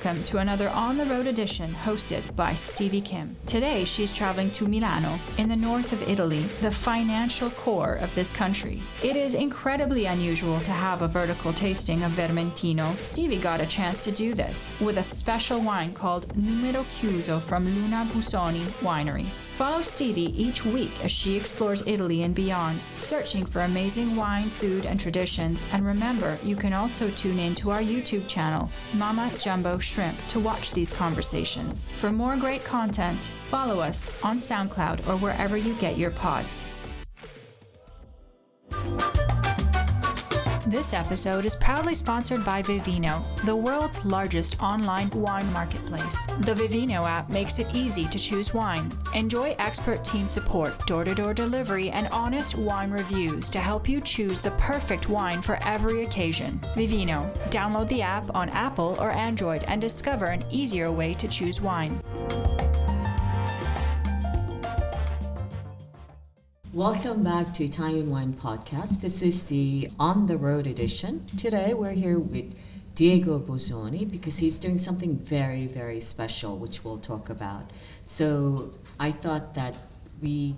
welcome to another On the Road edition hosted by Stevie Kim. Today she's traveling to Milano in the north of Italy, the financial core of this country. It is incredibly unusual to have a vertical tasting of Vermentino. Stevie got a chance to do this with a special wine called Numero Chiuso from Lunae Bosoni Winery. Follow Stevie each week as she explores Italy and beyond, searching for amazing wine, food, and traditions. And remember, you can also tune in to our YouTube channel, Mama Jumbo Shrimp, to watch these conversations. For more great content, follow us on SoundCloud or wherever you get your pods. This episode is proudly sponsored by Vivino, the world's largest online wine marketplace. The Vivino app makes it easy to choose wine. Enjoy expert team support, door-to-door delivery, and honest wine reviews to help you choose the perfect wine for every occasion. Vivino. Download the app on Apple or Android and discover an easier way to choose wine. Welcome back to Italian Wine Podcast. This is the On the Road edition. Today we're here with Diego Bosoni because he's doing something very, very special, which we'll talk about. So I thought that we,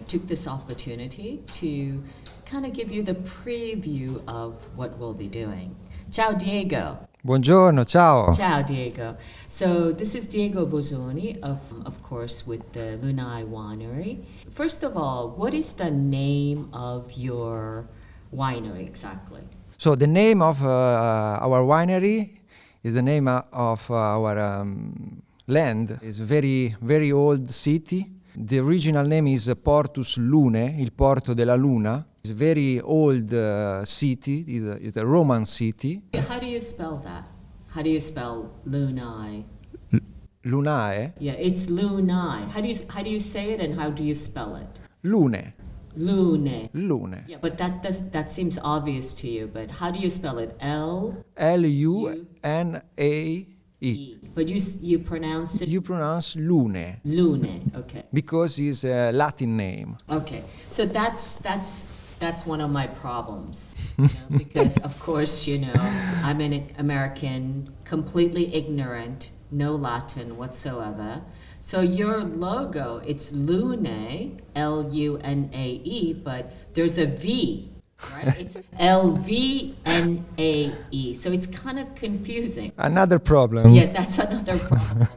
took this opportunity to kind of give you the preview of what we'll be doing. Ciao, Diego. Buongiorno, ciao. Ciao, Diego. So this is Diego Bosoni, of course, with the Lunae Winery. First of all, what is the name of your winery exactly? So the name of our winery is the name of our land. It's a very, very old city. The original name is Portus Lunae, il Porto della Luna. It's a very old city. It's a Roman city. How do you spell that? How do you spell Lunae? Lunae? Yeah, it's Lunae. How do you say it and how do you spell it? Lune. Lunae. Lune. Yeah, but that seems obvious to you. But how do you spell it? Lunae. But you pronounce it. You pronounce Lune. Lune. Okay. Because it's a Latin name. Okay. So that's one of my problems, because of course, I'm an American, completely ignorant, no Latin whatsoever. So your logo, it's Lunae, Lunae, but there's a V, right? It's Lvnae. So it's kind of confusing. Another problem. Yeah, that's another problem.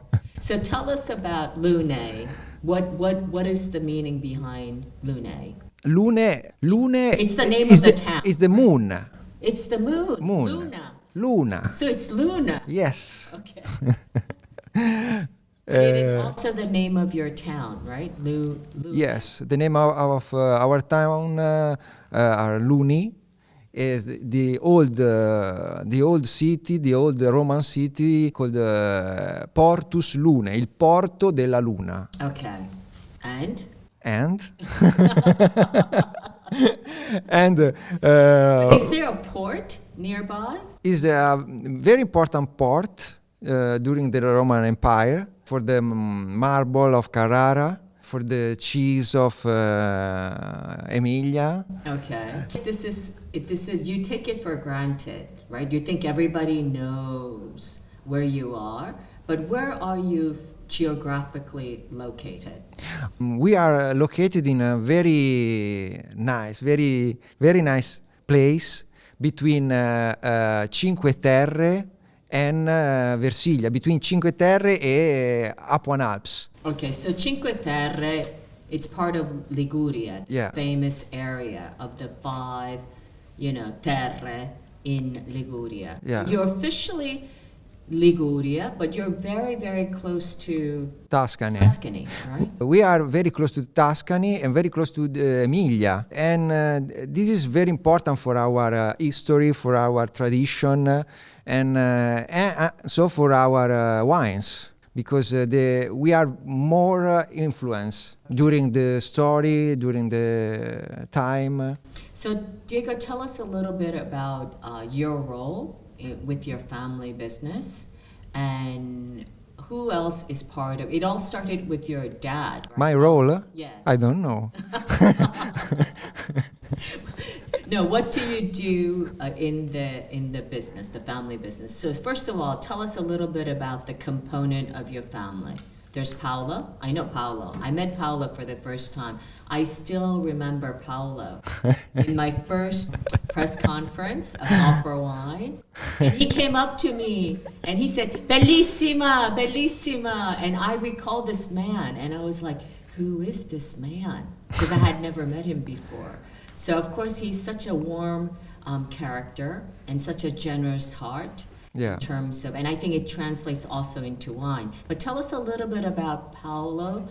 So tell us about Lunae. What is the meaning behind Lunae? Lune. It's the name of the town. It's the moon. It's the moon. Luna. So it's Luna. Yes. Okay. It is also the name of your town, right? Yes. The name of our town, our Luni, is the old city, the old Roman city called Portus Lunae, il Porto della Luna. Okay. And? And is there a port nearby? Is a very important port during the Roman Empire for the marble of Carrara, for the cheese of Emilia. Okay. This is you take it for granted, right? You think everybody knows where you are, but where are you geographically located? We are located in a very nice place between Cinque Terre and Versilia, between Cinque Terre and Apuan Alps. Okay, so Cinque Terre, it's part of Liguria, Yeah. Famous area of the 5, terre in Liguria. Yeah. So you're officially Liguria, but you're very, very close to Tuscany, right? We are very close to Tuscany and very close to Emilia. And this is very important for our history, for our tradition, and so for our wines. Because we are more influenced during the story, during the time. So, Diego, tell us a little bit about your role with your family business and who else is part of it. All started with your dad, right? My role? Yes. I don't know. No, what do you do in the business, the family business? So first of all, tell us a little bit about the component of your family. There's Paolo. I know Paolo. I met Paolo for the first time. I still remember Paolo in my first press conference of Opera Wine. And he came up to me and he said, "Bellissima, bellissima." And I recall this man and I was like, who is this man? Because I had never met him before. So of course he's such a warm character and such a generous heart. Yeah. In terms of, and I think it translates also into wine. But tell us a little bit about Paolo,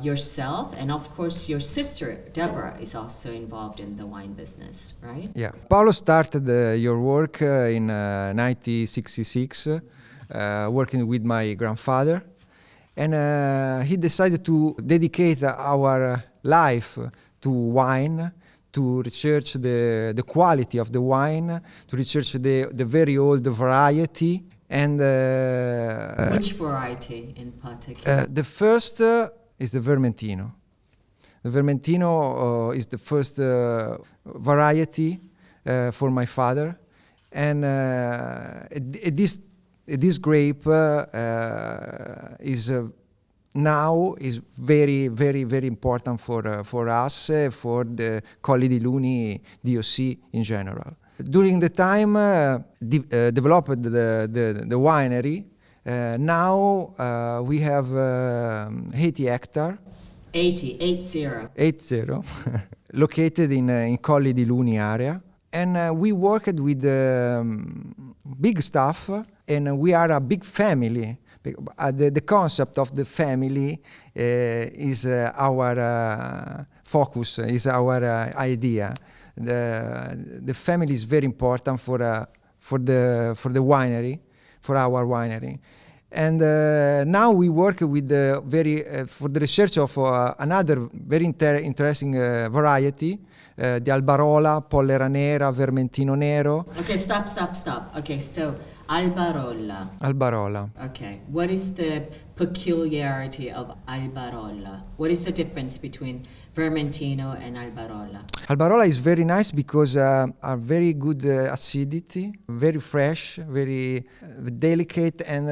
yourself, and of course your sister Deborah is also involved in the wine business, right? Yeah. Paolo started your work in 1966, working with my grandfather, and he decided to dedicate our life to wine, to research the quality of the wine, to research the very old variety. And which variety in particular? the first is the Vermentino. The Vermentino is the first variety for my father. And this grape is now is very, very, very important for us, for the Colli di Luni DOC in general. During the time developed the winery, now we have 80 hectares. 80, located in Colli di Luni area. And we worked with big staff, and we are a big family. The concept of the family is our focus, is our idea. The family is very important for the winery, for our winery. And now we work with for the research of another very interesting variety, the Albarola, Pollera Nera, Vermentino Nero. Okay, stop. Okay, so Albarola. Albarola. Okay, what is the peculiarity of Albarola? What is the difference between Vermentino and Albarola? Albarola is very nice because are very good acidity, very fresh, very delicate, and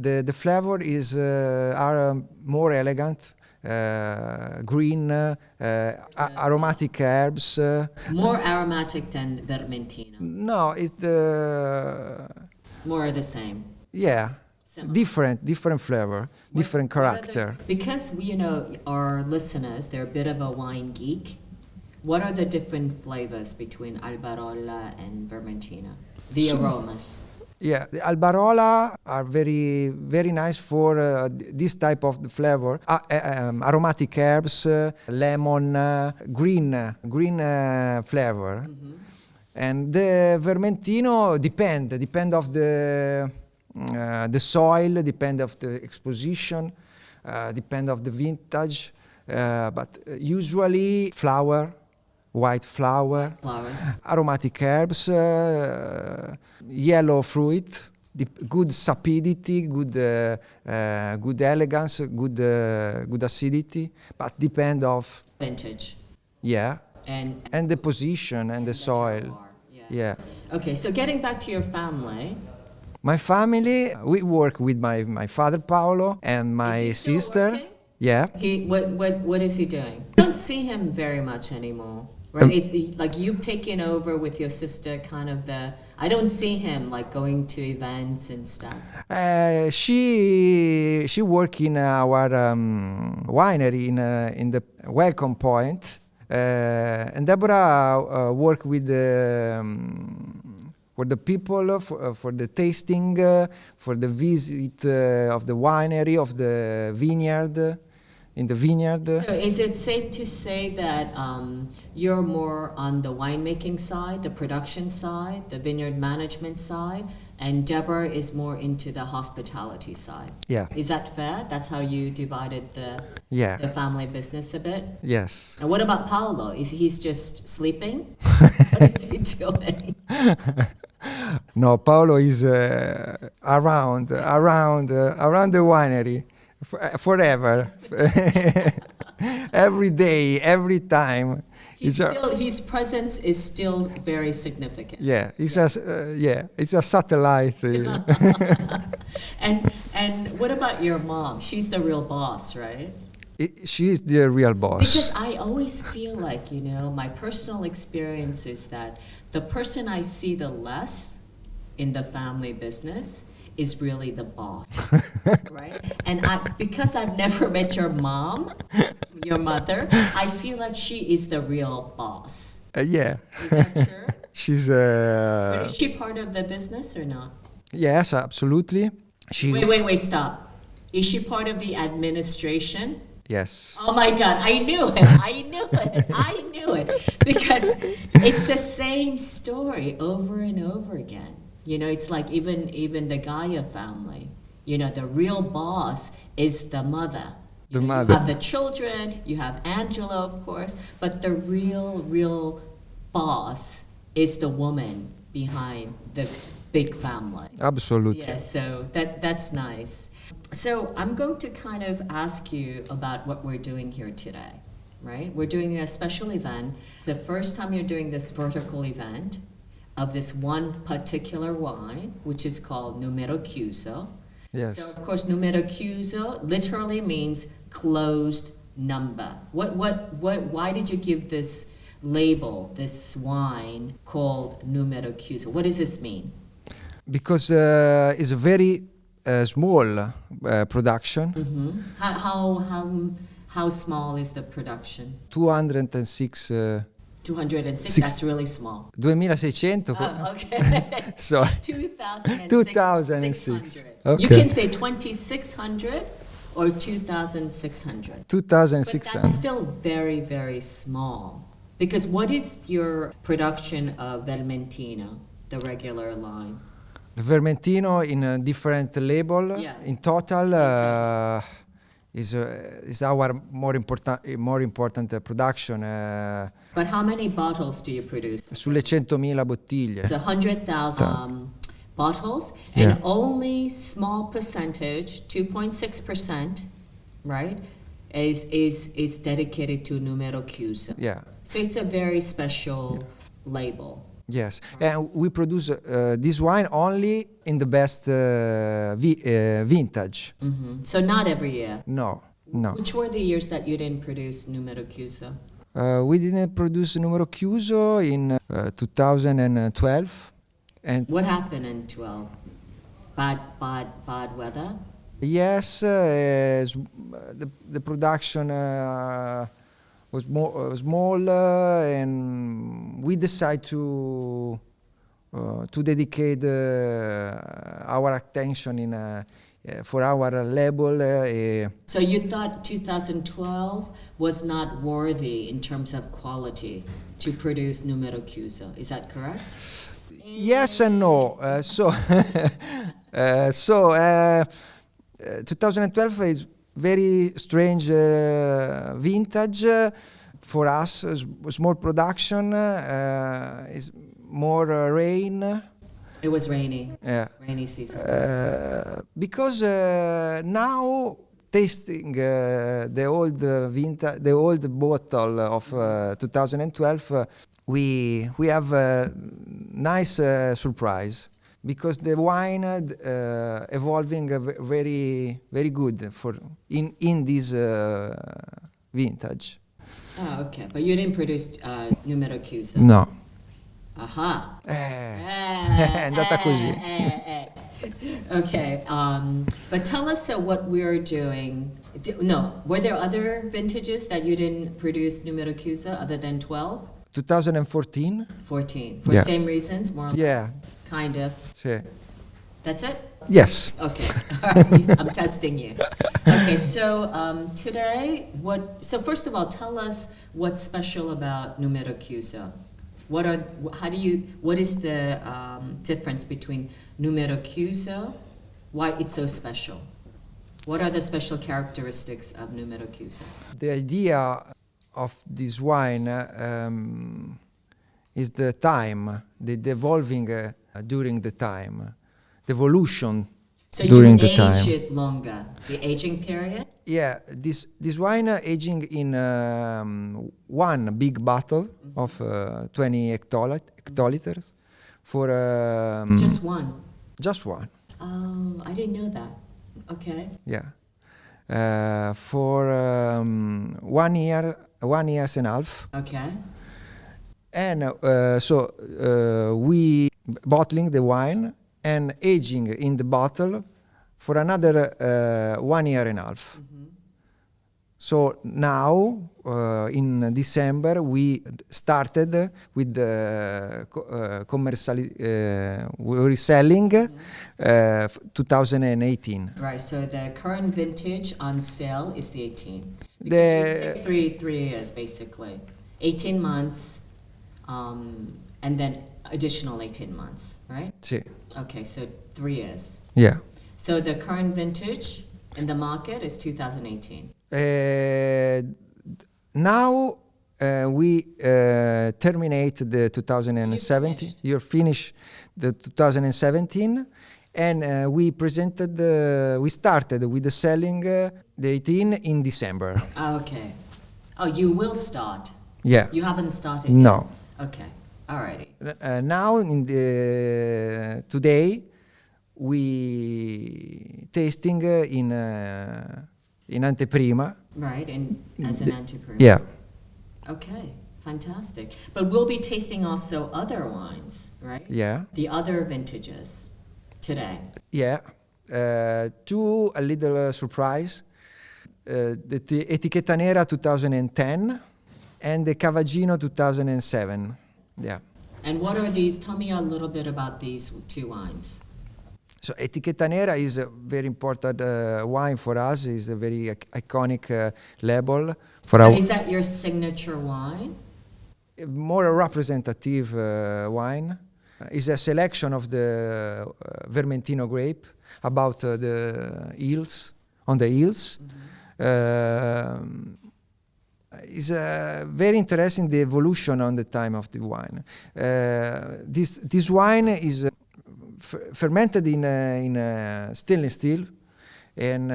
the flavor is are more elegant. Green, aromatic herbs. More aromatic than Vermentino. No, it's more the same. Yeah, Similar. different flavor, different character. Because our listeners, they're a bit of a wine geek. What are the different flavors between Albarola and Vermentino? The aromas. Yeah, the Albarola are very, very nice for this type of the flavor. Aromatic herbs, lemon, green flavor. Mm-hmm. And the Vermentino depend of the soil, depend of the exposition, depend of the vintage. But usually white flower, flowers, aromatic herbs, yellow fruit, good sapidity, good elegance, good acidity, but depend of vintage. Yeah, and the position and the soil. Yeah. Okay, so getting back to your family. My family, we work with my father Paolo and my sister. Working? Yeah. What is he doing? I don't see him very much anymore. Right? It's like you've taken over with your sister, kind of I don't see him like going to events and stuff. She work in our winery in the Welcome Point, and Deborah work with for the people, for the tasting, for the visit of the winery, of the vineyard. In the vineyard. So is it safe to say that you're more on the winemaking side, the production side, the vineyard management side, and Deborah is more into the hospitality side? Yeah. Is that fair? That's how you divided the family business a bit? Yes. And what about Paolo? He's just sleeping? What is he doing? No, Paolo is around the winery. Forever. Every day, every time His presence is still very significant. Yeah, it's a satellite. And what about your mom? She's the real boss, right? She is the real boss. Because I always feel like, my personal experience is that the person I see the less in the family business is really the boss, right? And because I've never met your mom, your mother, I feel like she is the real boss. Yeah. Is that true? She's. But is she part of the business or not? Yes, absolutely. Wait, stop. Is she part of the administration? Yes. Oh my God, I knew it. Because it's the same story over and over again. It's like even the Gaia family. The real boss is the mother. The You mother. have the children, you have Angela, of course, but the real boss is the woman behind the big family. Absolutely. Yeah, so that's nice. So I'm going to kind of ask you about what we're doing here today, right? We're doing a special event. The first time you're doing this vertical event of this one particular wine, which is called Numero Chiuso. Yes. So of course, Numero Chiuso literally means closed number. Why did you give this label, this wine called Numero Chiuso? What does this mean? Because it's a very small production. Mm-hmm. How small is the production? 206. 206, that's really small. 2600. Oh, okay. So 2006. Okay. You can say 2600 or 2600. 2600. But that's still very, very small. Because what is your production of Vermentino, the regular line? The Vermentino in a different label. Yeah. In total is our more important production. But how many bottles do you produce? Sulle 100.000 bottiglie. So 100,000 bottles, Yeah. and only small percentage, 2.6%, right, is dedicated to Numero Chiuso. Yeah. So it's a very special label. Yes, and we produce this wine only in the best vintage. Mm-hmm. So not every year. No. Which were the years that you didn't produce Numero Chiuso? We didn't produce Numero Chiuso in 2012. And What happened in 12? Bad weather? yes, the production was more small, and we decided to dedicate our attention for our label. So you thought 2012 was not worthy in terms of quality to produce Numero Chiuso. Is that correct? Yes and no. 2012 is very strange vintage for us. Small production is more rain. It was rainy. Yeah. Rainy season. Because now tasting the old bottle of 2012, we have a nice surprise, because the wine evolving very very good for in this vintage. Oh, okay. But you didn't produce Numero Chiuso. No. Aha. È andata così. Okay. But tell us what we're doing. Were there other vintages that you didn't produce Numero Chiuso other than 12? 2014. 14. For Yeah. same reasons, more or less? Yeah. Kind of. Sì. That's it? Yes. Okay. I'm testing you. Okay, so today, so first of all, tell us what's special about Numero Chiuso. What is the difference between Numero Chiuso, why it's so special? What are the special characteristics of Numero Chiuso? The idea of this wine is the time, the evolving during the time, the evolution So during you the time. age it longer, the aging period? Yeah, this wine aging in one big bottle of 20 hectoliters for Just one. just one. Oh, I didn't know that. Okay. Yeah, for 1 year, 1 years and a half, Okay. and so we bottling the wine and aging in the bottle for another 1 year and a half. So now, in December, we started with the reselling 2018. Right. So the current vintage on sale is the 18. The- Because it takes three years basically. 18 months, and then additional 18 months, right? Sì. Okay, so 3 years. Yeah. So the current vintage in the market is 2018. Now we terminate the 2017. You finish the 2017, and we started with the selling the 18 in December. Ah, okay. Oh, you will start. Yeah. You haven't started No. yet. Okay. Alrighty. Now today we tasting in anteprima. Right, and as an antiprima. Yeah. Okay, fantastic. But we'll be tasting also other wines, right? Yeah. The other vintages today. Yeah. Two a little surprise. The Etichetta Nera 2010 and the Cavaggino 2007. Yeah. And what are these? Tell me a little bit about these two wines. So Etichetta Nera is a very important wine for us. It's a very iconic label for So our is that your signature wine? more a representative wine. It's a selection of the Vermentino grape about the hills on the hills. Is very interesting the evolution on the time of the wine. This wine is fermented in stainless steel, and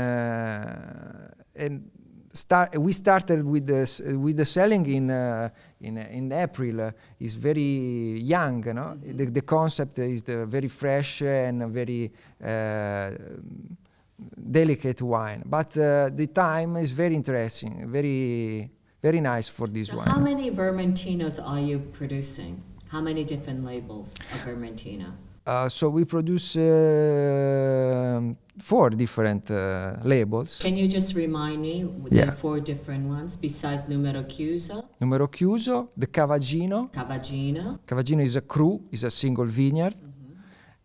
we started with the selling in April. It's very young, no? The concept is very fresh and very delicate wine, but the time is very interesting, very nice for this So wine. how many Vermentinos are you producing? How many different labels of Vermentino? So we produce 4 different labels. Can you just remind me the Yeah. 4 different ones besides Numero Chiuso, Numero Chiuso, the Cavaggino. Cavaggino? Cavaggino is a cru, is a single vineyard.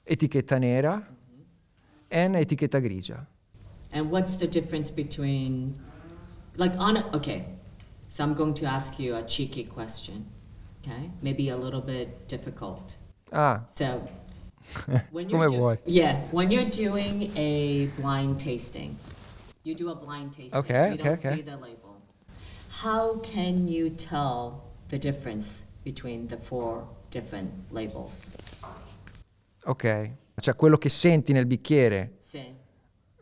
Etichetta Nera and Etichetta Grigia. And what's the difference between, okay, so I'm going to ask you a cheeky question, okay? Maybe a little bit difficult. Ah, So, when Come vuoi. when you're doing a blind tasting, you do a blind tasting. Okay, you don't okay. see the label. How can you tell the difference between the 4 different labels? ok. Cioè quello che senti nel bicchiere Sì,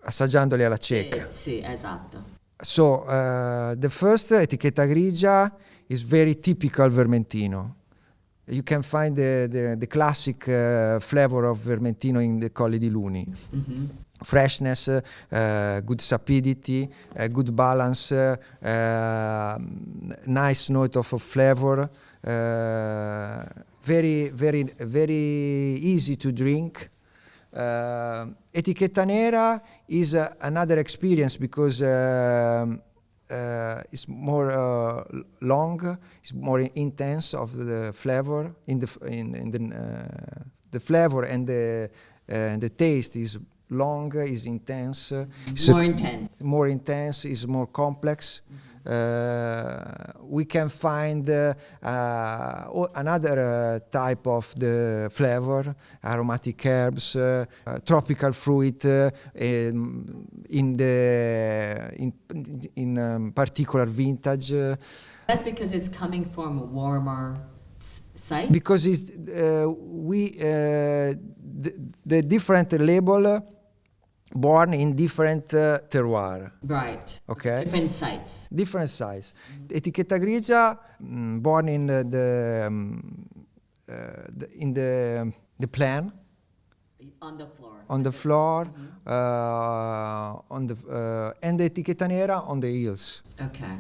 assaggiandoli alla cieca. sì, esatto. So the first Etichetta Grigia is very typical Vermentino. You can find the classic flavor of Vermentino in the Colli di Luni. Freshness, good sapidity, good balance, nice note of flavor, very, very, very easy to drink. Etichetta Nera is another experience because it's more long, it's more intense of the flavor the flavor and the taste is long, is intense. More intense, is more complex. We can find another type of the flavor, aromatic herbs, tropical fruit in particular vintage. That's because it's coming from a warmer sites? Because the different label born in different terroir. Right. Okay. Different sites. Different size. Etichetta grigia, born in the plan, On the floor. on the floor, on the and the etichetta nera on the hills. Okay.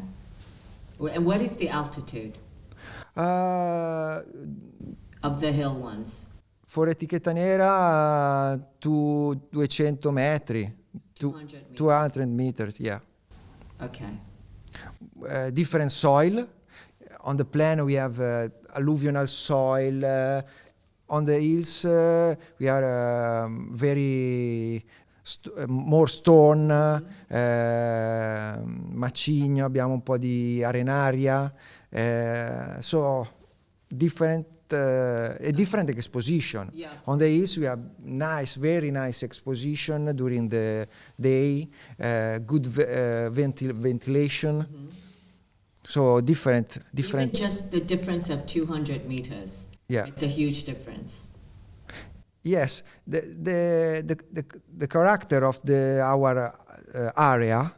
And what is the altitude of the hill ones? For etichetta nera to 200 metri, 200 meters. 200 meters, yeah. Okay. Different soil. On the plan we have alluvional soil. On the hills we are more stone, macigno, abbiamo un po' di arenaria. So different a different exposition. Yeah. On the hills we have very nice exposition during the day, good ventilation. So different. Even just the difference of 200 meters. Yeah. It's a huge difference. Yes, the character of our area,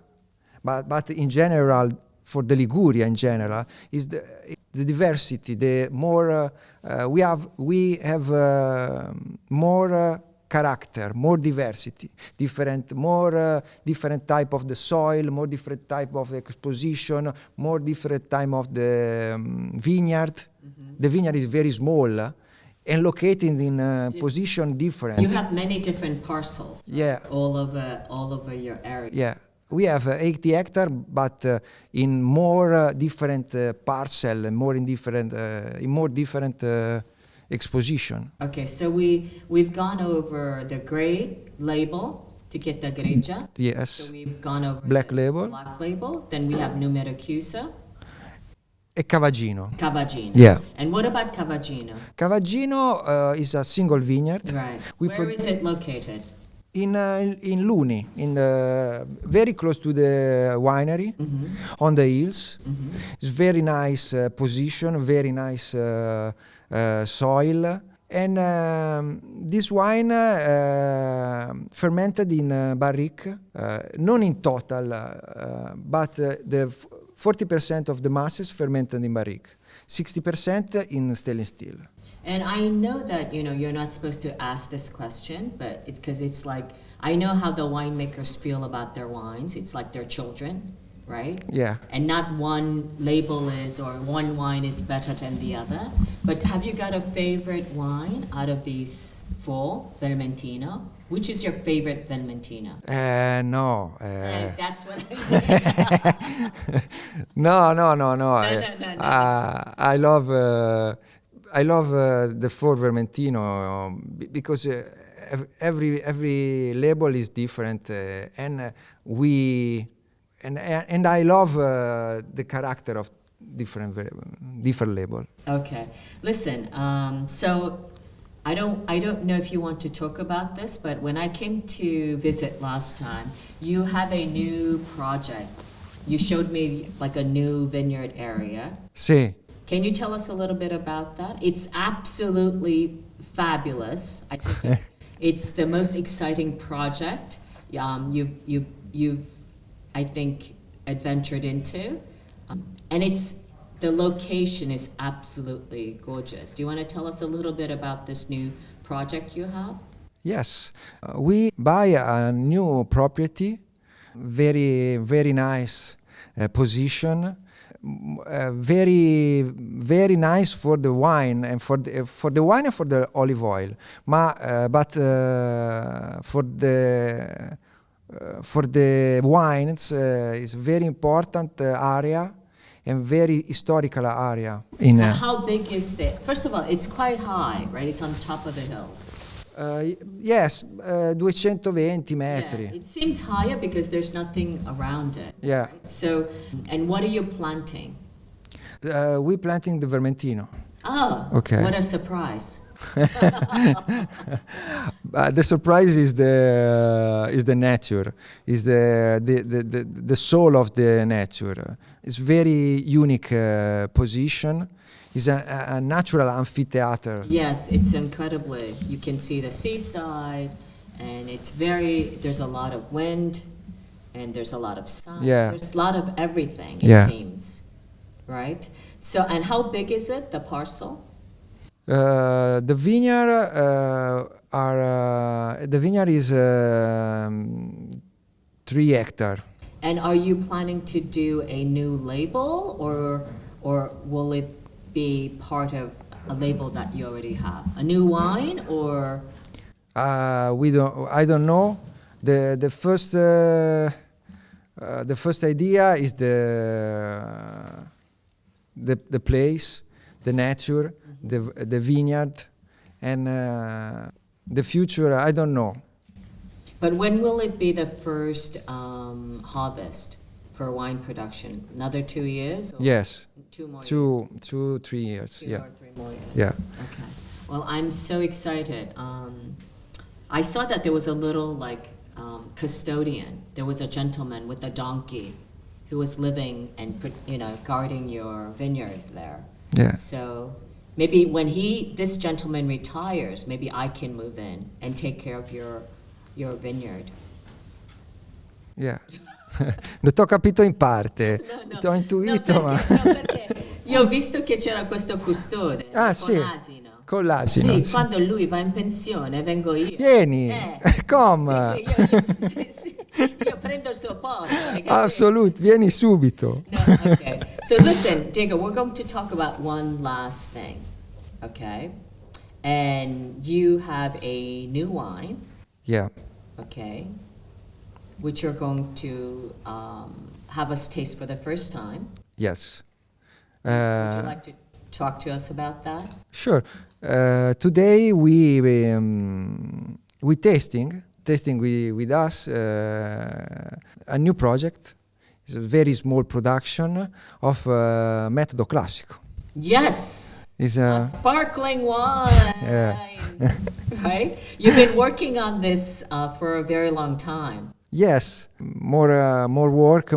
but in general, for the Liguria in general, is the diversity. The more we have more character, more diversity, different type of the soil, more different type of exposition, more different type of the vineyard. Mm-hmm. The vineyard is very small and located in a position different. You have many different parcels. Right? Yeah. All over your area. Yeah. We have 80 hectares, but in more different parcel, and more in different exposition. Okay, so we've gone over the gray label, etichetta grigia. Yes. So we've gone over Black the label. Black label. Then we have Numero Chiuso. E Cavaggino. Cavaggino. Yeah. And what about Cavaggino? Cavaggino is a single vineyard. Right. We Where is it located? In Lunae, very close to the winery, on the hills. Mm-hmm. It's very nice position, very nice soil. And this wine fermented in barrique, not in total, but the 40% of the masses fermented in barrique, 60% in stainless steel. And I know that, you're not supposed to ask this question, but it's because it's like, I know how the winemakers feel about their wines. It's like their children, right? Yeah. And not one label is, or one wine is better than the other. But have you got a favorite wine out of these four, Vermentino? Which is your favorite Vermentino? No. That's what I No. No. I love the four Vermentino because every label is different, and I love the character of different label. Okay, listen. So I don't know if you want to talk about this, but when I came to visit last time, you have a new project. You showed me like a new vineyard area. Sì. Can you tell us a little bit about that? It's absolutely fabulous. I think it's the most exciting project you've I think adventured into, and the location is absolutely gorgeous. Do you want to tell us a little bit about this new project you have? Yes, we buy a new property, very very nice position. Very very nice for the wine and for the wine and for the olive oil, but for the wines is very important area and very historical area. How big is it? First of all, it's quite high, right? It's on top of the hills. Yes, 220 metri. Yeah, it seems higher because there's nothing around it. Yeah. Right? So, and what are you planting? We planting the Vermentino. Oh, okay. What a surprise. The surprise is the nature, is the soul of the nature. It's very unique position. It's a natural amphitheater. Yes, it's incredibly. You can see the seaside, and there's a lot of wind, and there's a lot of sun. Yeah. There's a lot of everything, Yeah. it seems, right? So, and how big is it, the parcel? The vineyard the vineyard is 3 hectares. And are you planning to do a new label, or will it be part of a label that you already have? A new wine, or? I don't know. The first idea is the place, the nature, the vineyard, and the future. I don't know. But when will it be the first harvest for wine production? Another 2 years? Or Yes, 2 more years? 3 years. 2 Yeah. or 3 more years. Yeah. Okay. Well, I'm so excited. I saw that there was a little custodian. There was a gentleman with a donkey who was living and guarding your vineyard there. Yeah. So maybe when this gentleman retires, maybe I can move in and take care of your vineyard. Yeah. Non t'ho capito in parte. T'ho intuito, ma... perché io ho visto che c'era questo custode con sì. l'asino. Con l'asino. Sì, Sì. quando lui va in pensione vengo io. Vieni, come? Sì, io prendo il suo posto. Assolutamente, vieni subito. No, okay. So listen, Diego, we're going to talk about one last thing, okay? And you have a new wine, Yeah. okay, which you're going to have us taste for the first time. Yes. Would you like to talk to us about that? Sure. Today we tasting with us a new project. It's a very small production of metodo classico. Yes. It's A sparkling wine. Yeah. Right? You've been working on this for a very long time. yes, more work,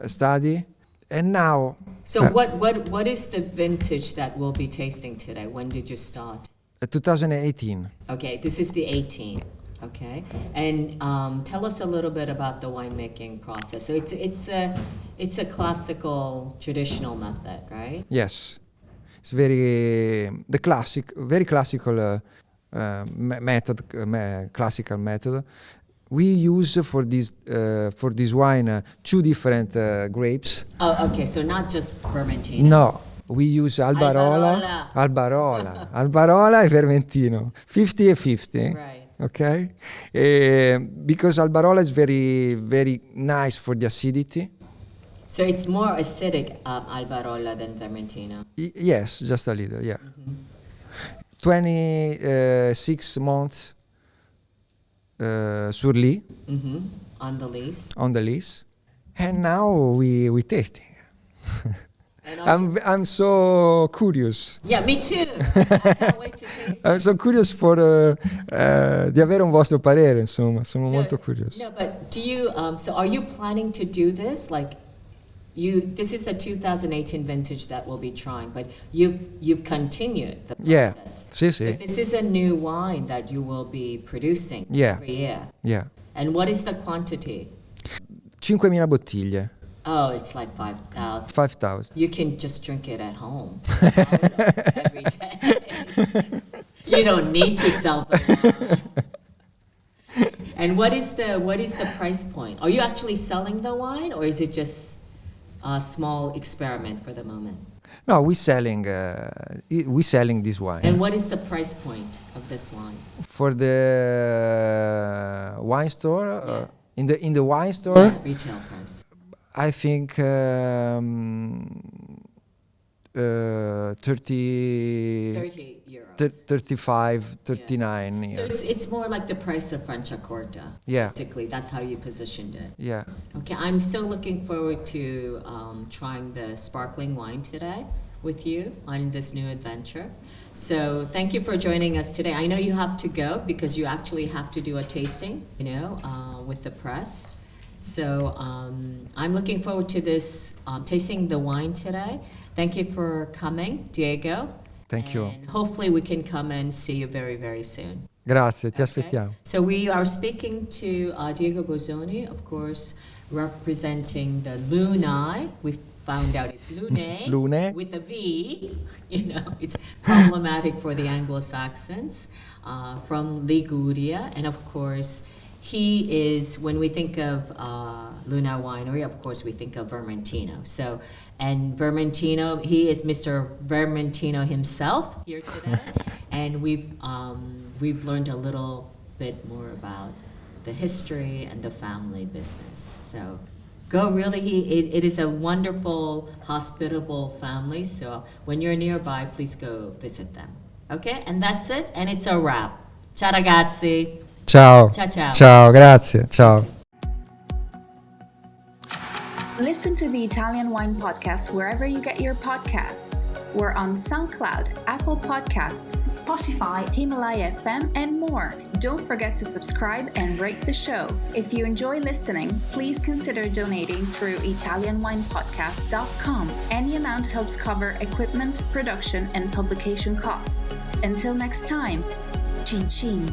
study, and now. So what is the vintage that we'll be tasting today? When did you start? 2018. Okay, this is the 18. Okay, and tell us a little bit about the winemaking process. So it's a classical, traditional method, right? Yes, it's very classical classical method. We use for this wine 2 different grapes. Oh, okay. So not just Vermentino. No, we use Albarola e Vermentino, 50 and 50. Right. Okay, because Albarola is very, very nice for the acidity. So it's more acidic Albarola than Vermentino. Yes, just a little, yeah. 26 months sur lit, On the lease. on the lease, and now we tasting. And I'm so curious. yeah, me too. I can't wait to taste it. I'm so curious di avere un vostro parere, insomma, sono molto curioso. No, but do you? So, are you planning to do this? This is the 2018 vintage that we'll be trying, but you've continued the Yeah, process. sì, So sì. this is a new wine that you will be producing Yeah. every year. Yeah. And what is the quantity? 5.000 bottiglie, Oh, it's like 5,000. 5,000. You can just drink it at home every day. You don't need to sell the wine. And what is the price point? Are you actually selling the wine, or is it just a small experiment for the moment? No, we selling this wine. And what is the price point of this wine? For the wine store, Yeah. in the wine store, Yeah, retail price. I think 30, 30 euros. 35, 39. So Yeah. it's more like the price of Franciacorta. Yeah. Basically, that's how you positioned it. Yeah. Okay, I'm so looking forward to trying the sparkling wine today with you on this new adventure. So thank you for joining us today. I know you have to go because you actually have to do a tasting, with the press. So I'm looking forward to this tasting the wine today. Thank you for coming, Diego. Thank you. And hopefully we can come and see you very, very soon. Grazie, ti aspettiamo. So we are speaking to Diego Bosoni, of course, representing the Lunae. We found out it's Lunae Lunae. with a V. It's problematic for the Anglo-Saxons, from Liguria. And of course, he is, when we think of Lunae Winery, of course, we think of Vermentino. So, and Vermentino, he is Mr. Vermentino himself here today. And we've learned a little bit more about the history and the family business. So go really, it is a wonderful, hospitable family. So when you're nearby, please go visit them. Okay, and that's it. And it's a wrap. Ciao ragazzi. Ciao. Ciao, ciao. Ciao, grazie. Ciao. Listen to the Italian Wine Podcast wherever you get your podcasts. We're on SoundCloud, Apple Podcasts, Spotify, Himalaya FM, and more. Don't forget to subscribe and rate the show. If you enjoy listening, please consider donating through ItalianWinePodcast.com. Any amount helps cover equipment, production, and publication costs. Until next time, cin cin.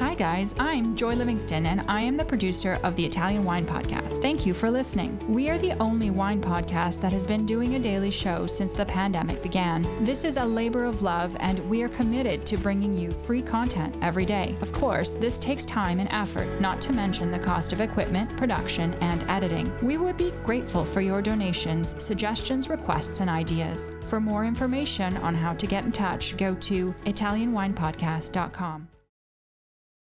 Hi guys, I'm Joy Livingston and I am the producer of the Italian Wine Podcast. Thank you for listening. We are the only wine podcast that has been doing a daily show since the pandemic began. This is a labor of love and we are committed to bringing you free content every day. Of course, this takes time and effort, not to mention the cost of equipment, production, and editing. We would be grateful for your donations, suggestions, requests, and ideas. For more information on how to get in touch, go to ItalianWinePodcast.com.